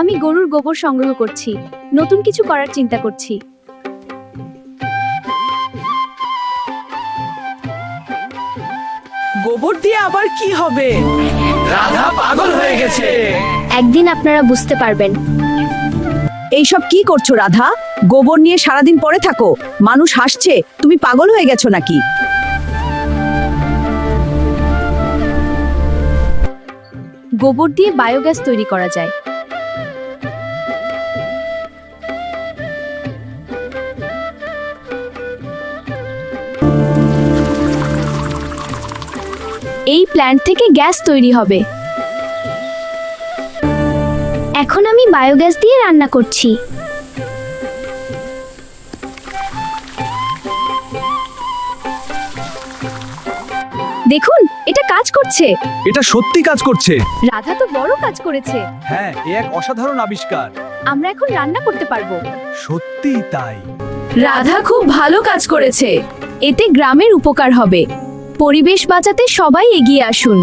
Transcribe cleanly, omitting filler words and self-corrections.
আমি গরুর গোবর সংগ্রহ করছি, নতুন কিছু করার চিন্তা করছি। গোবর দিয়ে আবার কি হবে? রাধা পাগল হয়ে গেছে। একদিন আপনারা বুঝতে পারবেন। এইসব কি করছো রাধা? গোবর নিয়ে সারাদিন পড়ে থাকো, মানুষ হাসছে, তুমি পাগল হয়ে গেছো নাকি? গোবর দিয়ে বায়োগ্যাস তৈরি করা যায়। এই প্ল্যান্ট থেকে গ্যাস তৈরি হবে। এখন আমি বায়োগ্যাস দিয়ে রান্না করছি। দেখুন, এটা কাজ করছে। এটা সত্যি কাজ করছে। রাধা তো বড় কাজ করেছে। হ্যাঁ, এ এক অসাধারণ আবিষ্কার। আমরা এখন রান্না করতে পারবো। সত্যি তাই। রাধা খুব ভালো কাজ করেছে। এতে গ্রামের উপকার হবে। পরিবেশ বাঁচাতে সবাই এগিয়ে আসুন।